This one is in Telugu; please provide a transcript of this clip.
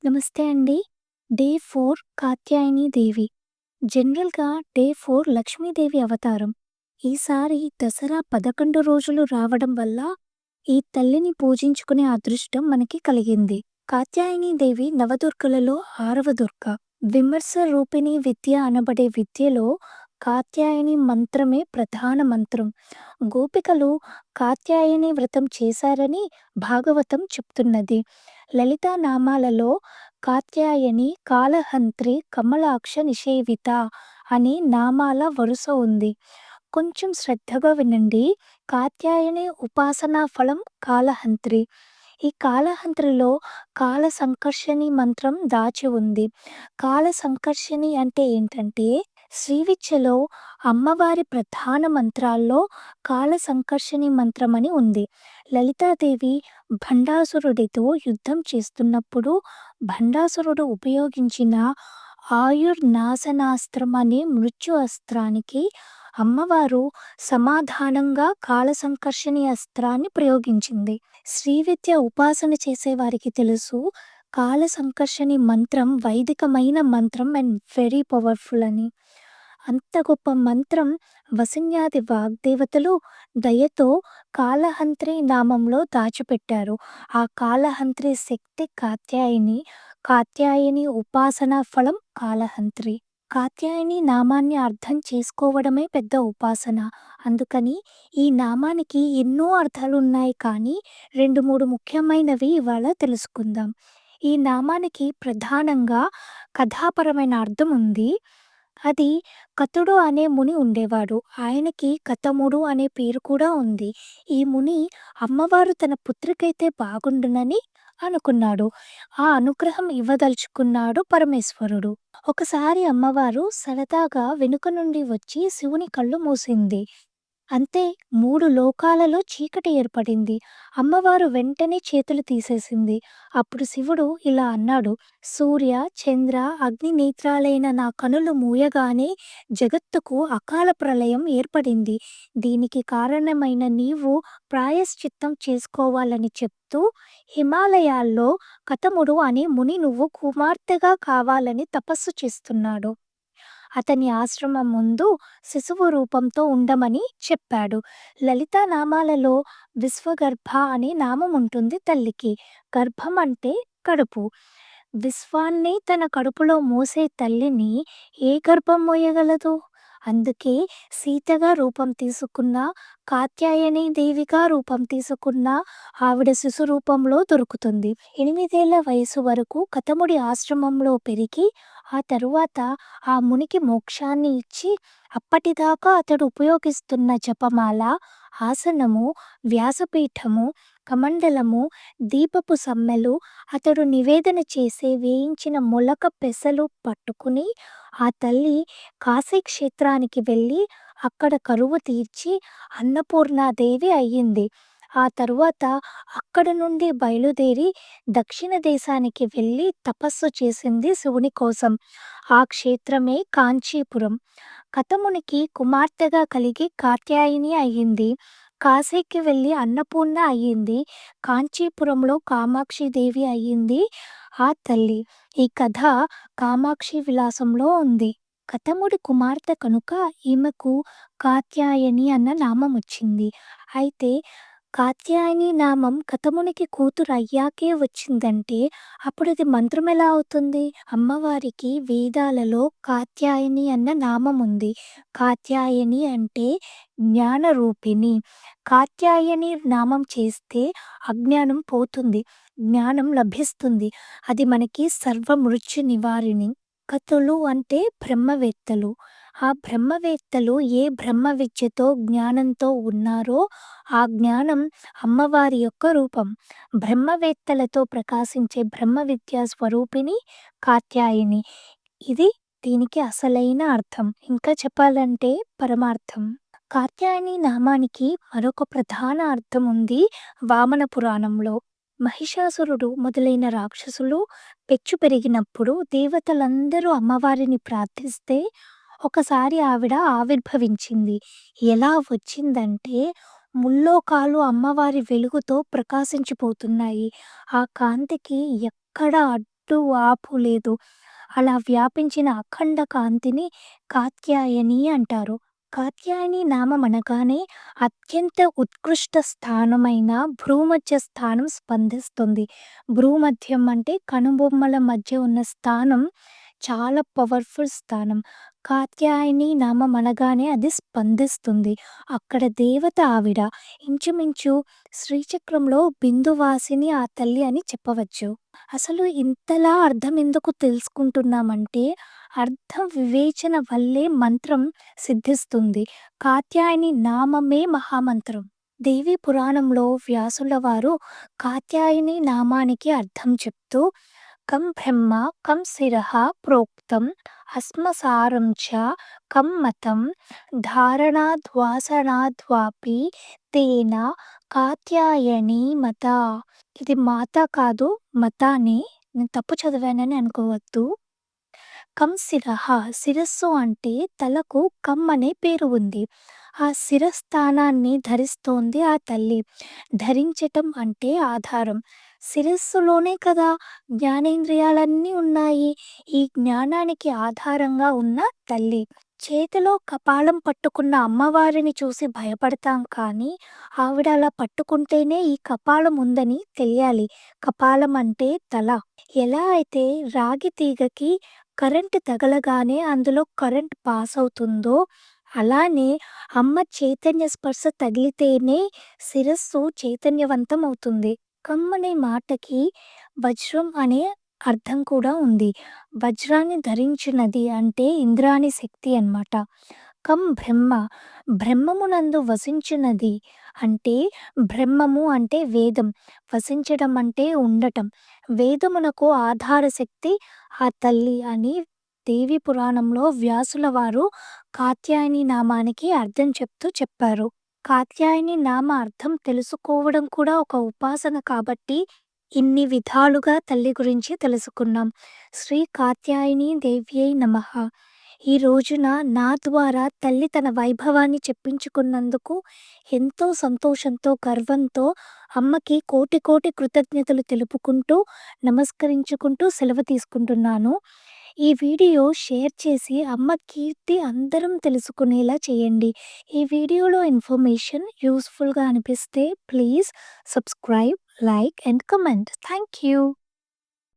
నమస్తే అండి. డే 4 కాత్యాయని దేవి. జనరల్‌గా డే 4 లక్ష్మీదేవి అవతారం. ఈసారి దసరా 11 రోజులు రావడం వల్ల ఈ తల్లిని పూజించుకునే అదృష్టం మనకి కలిగింది. కాత్యాయని దేవి నవదుర్గలలో 6వ దుర్గ. విమర్శ రూపిణి విద్య అనబడే విద్యలో కాత్యాయని మంత్రమే ప్రధాన మంత్రం. గోపికలు కాత్యాయని వ్రతం చేశారని భాగవతం చెప్తున్నది. లలితా నామాలలో కాత్యాయని, కాలహంత్రి, కమలాక్ష నిషేవిత అని నామాల వరుస ఉంది. కొంచెం శ్రద్ధగా వినండి. కాత్యాయని ఉపాసనా ఫలం కాలహంత్రి. ఈ కాలహంత్రిలో కాల సంకర్షణి మంత్రం దాచి ఉంది. కాల సంకర్షణి అంటే ఏంటంటే శ్రీవిద్యలో అమ్మవారి ప్రధాన మంత్రాల్లో కాల సంకర్షణి మంత్రం అని ఉంది. లలితాదేవి భండాసురుడితో యుద్ధం చేస్తున్నప్పుడు భండాసురుడు ఉపయోగించిన ఆయుర్నాశనాస్త్రం అనే మృత్యు అస్త్రానికి అమ్మవారు సమాధానంగా కాల సంకర్షణి అస్త్రాన్ని ప్రయోగించింది. శ్రీవిద్య ఉపాసన చేసేవారికి తెలుసు కాల సంకర్షణి మంత్రం వైదికమైన మంత్రం అండ్ వెరీ పవర్ఫుల్ అని. అంత గొప్ప మంత్రం వసిన్యాది వాగ్దేవతలు దయతో కాలహంత్రి నామంలో దాచిపెట్టారు. ఆ కాలహంత్రి శక్తి కాత్యాయని. కాత్యాయని ఉపాసనా ఫలం కాలహంత్రి. కాత్యాయని నామాన్ని అర్థం చేసుకోవడమే పెద్ద ఉపాసన. అందుకని ఈ నామానికి ఎన్నో అర్థాలున్నాయి కానీ 2, 3 ముఖ్యమైనవి ఇవాళ తెలుసుకుందాం. ఈ నామానికి ప్రధానంగా కథాపరమైన అర్థం ఉంది. అది కతుడు అనే ముని ఉండేవాడు. ఆయనకి కతముడు అనే పేరు కూడా ఉంది. ఈ ముని అమ్మవారు తన పుత్రికైతే బాగుండునని అనుకున్నాడు. ఆ అనుగ్రహం ఇవ్వదలుచుకున్నాడు పరమేశ్వరుడు. ఒకసారి అమ్మవారు సరదాగా వెనుక నుండి వచ్చి శివుని కళ్ళు మూసింది. అంతే 3 లోకాలలో చీకటి ఏర్పడింది. అమ్మవారు వెంటనే చేతులు తీసేసింది. అప్పుడు శివుడు ఇలా అన్నాడు: సూర్య, చంద్ర, అగ్ని నేత్రాలైన నా కనులు మూయగానే జగత్తుకు అకాల ప్రళయం ఏర్పడింది. దీనికి కారణమైన నీవు ప్రాయశ్చిత్తం చేసుకోవాలని చెప్తూ హిమాలయాల్లో కతముడు అనే ముని నువ్వు కుమార్తెగా కావాలని తపస్సు చేస్తున్నాడు. అతని ఆశ్రమం ముందు శిశువు రూపంతో ఉండమని చెప్పాడు. లలితా నామాలలో విశ్వగర్భ అనే నామం ఉంటుంది తల్లికి. గర్భం అంటే కడుపు. విశ్వాన్ని తన కడుపులో మోసే తల్లిని ఏ గర్భం మోయగలదు? అందుకే సీతగా రూపం తీసుకున్న, కాత్యాయని దేవిగా రూపం తీసుకున్న ఆవిడ శిశు రూపంలో దొరుకుతుంది. 8 ఏళ్ల వయసు వరకు కతముడి ఆశ్రమంలో పెరిగి ఆ తరువాత ఆ మునికి మోక్షాన్ని ఇచ్చి అప్పటిదాకా అతడు ఉపయోగిస్తున్న జపమాల, ఆసనము, వ్యాసపీఠము, కమండలము, దీపపు సమ్మెలు, అతడు నివేదన చేసే వేయించిన మొలక పెసలు పట్టుకుని ఆ తల్లి కాశీక్షేత్రానికి వెళ్ళి అక్కడ కరువు తీర్చి అన్నపూర్ణాదేవి అయ్యింది. ఆ తరువాత అక్కడ నుండి బయలుదేరి దక్షిణ దేశానికి వెళ్ళి తపస్సు చేసింది శివుని కోసం. ఆ క్షేత్రమే కాంచీపురం. కతమునికి కుమార్తెగా కలిగి కాత్యాయని అయ్యింది. కాశీకి వెళ్ళి అన్నపూర్ణ అయ్యింది. కాంచీపురంలో కామాక్షిదేవి అయ్యింది ఆ తల్లి. ఈ కథ కామాక్షి విలాసంలో ఉంది. కతముడి కుమార్తె కనుక ఈమెకు కాత్యాయని అన్న నామం వచ్చింది. అయితే కాత్యాయని నామం కతమునికి కూతురు అయ్యాకే వచ్చిందంటే అప్పుడది మంత్రం ఎలా అవుతుంది? అమ్మవారికి వేదాలలో కాత్యాయని అన్న నామం ఉంది. కాత్యాయని అంటే జ్ఞానరూపిణి. కాత్యాయని నామం చేస్తే అజ్ఞానం పోతుంది. జ్ఞానం లభిస్తుంది. అది మనకి సర్వమృత్యు నివారిణి. కతులు అంటే బ్రహ్మవేత్తలు. ఆ బ్రహ్మవేత్తలు ఏ బ్రహ్మ విద్యతో, జ్ఞానంతో ఉన్నారో ఆ జ్ఞానం అమ్మవారి యొక్క రూపం. బ్రహ్మవేత్తలతో ప్రకాశించే బ్రహ్మ విద్యా స్వరూపిణి కాత్యాయని. ఇది దీనికి అసలైన అర్థం. ఇంకా చెప్పాలంటే పరమార్థం. కాత్యాయని నామానికి మరొక ప్రధాన అర్థం ఉంది వామన పురాణంలో. మహిషాసురుడు మొదలైన రాక్షసులు పెచ్చు పెరిగినప్పుడు దేవతలందరూ అమ్మవారిని ప్రార్థిస్తే ఒకసారి ఆవిడ ఆవిర్భవించింది. ఎలా వచ్చిందంటే ముల్లోకాలు అమ్మవారి వెలుగుతో ప్రకాశించిపోతున్నాయి. ఆ కాంతికి ఎక్కడ అడ్డు, ఆపు లేదు. అలా వ్యాపించిన అఖండ కాంతిని కాత్యాయని అంటారు. కాత్యాయని నామం అనగానే అత్యంత ఉత్కృష్ట స్థానమైన భ్రూమధ్య స్థానం స్పందిస్తుంది. భ్రూమధ్యం అంటే కనుబొమ్మల మధ్య ఉన్న స్థానం చాలా పవర్‌ఫుల్ స్థానం. కాత్యాయని నామం అనగానే అది స్పందిస్తుంది. అక్కడ దేవత ఆవిడ. ఇంచుమించు శ్రీచక్రంలో బిందువాసిని ఆ తల్లి అని చెప్పవచ్చు. అసలు ఇంతలా అర్థం ఎందుకు తెలుసుకుంటున్నామంటే, అర్థం వివేచన వల్లే మంత్రం సిద్ధిస్తుంది. కాత్యాయని నామమే మహామంత్రం. దేవి పురాణంలో వ్యాసుల వారు కాత్యాయని నామానికి అర్థం చెప్తూ కం బ్రహ్మ కం శిరః ప్రోక్తం అశ్మసారం చ కం మతం ధారణాద్వాసనాద్వాపి తేన కాత్యాయని మత. ఇది మాత కాదు మతానే. నేను తప్పు చదివానని అనుకోవద్దు. కం శిరః శిరస్సు అంటే తలకు కం అనే పేరు ఉంది. ఆ శిరస్థానాన్ని ధరిస్తోంది ఆ తల్లి. ధరించటం అంటే ఆధారం. శిరస్సులోనే కదా జ్ఞానేంద్రియాలన్నీ ఉన్నాయి. ఈ జ్ఞానానికి ఆధారంగా ఉన్న తల్లి. చేతిలో కపాలం పట్టుకున్న అమ్మవారిని చూసి భయపడతాం కానీ, ఆవిడ అలా పట్టుకుంటేనే ఈ కపాలం ఉందని తెలియాలి. కపాలం అంటే తల. ఎలా అయితే రాగి తీగకి కరెంట్ తగలగానే అందులో కరెంట్ పాస్ అవుతుందో, అలానే అమ్మ చైతన్య స్పర్శ తగిలితేనే శిరస్సు చైతన్యవంతం అవుతుంది. కమ్మనే మాటకి వజ్రం అనే అర్థం కూడా ఉంది. వజ్రాన్ని ధరించినది అంటే ఇంద్రాణి శక్తి అన్నమాట. కం బ్రహ్మ బ్రహ్మమునందు వసించినది అంటే బ్రహ్మము అంటే వేదం. వసించడం అంటే ఉండటం. వేదమునకు ఆధార శక్తి ఆ తల్లి అని దేవి పురాణంలో వ్యాసుల వారు కాత్యాయని నామానికి అర్థం చెప్తూ చెప్పారు. కాత్యాయని నామ అర్థం తెలుసుకోవడం కూడా ఒక ఉపాసన కాబట్టి ఇన్ని విధాలుగా తల్లి గురించి తెలుసుకున్నాం. శ్రీ కాత్యాయని దేవ్యై నమః. ఈ రోజున నా ద్వారా తల్లి తన వైభవాన్ని చెప్పించుకున్నందుకు ఎంతో సంతోషంతో, గర్వంతో అమ్మకి కోటి కోటి కృతజ్ఞతలు తెలుపుకుంటూ, నమస్కరించుకుంటూ సెలవు తీసుకుంటున్నాను. ఈ వీడియో షేర్ చేసి అమ్మ కీర్తి అందరం తెలుసుకునేలా చేయండి. ఈ వీడియోలో ఇన్ఫర్మేషన్ యూజ్‌ఫుల్‌గా అనిపిస్తే please subscribe, like and comment. Thank you.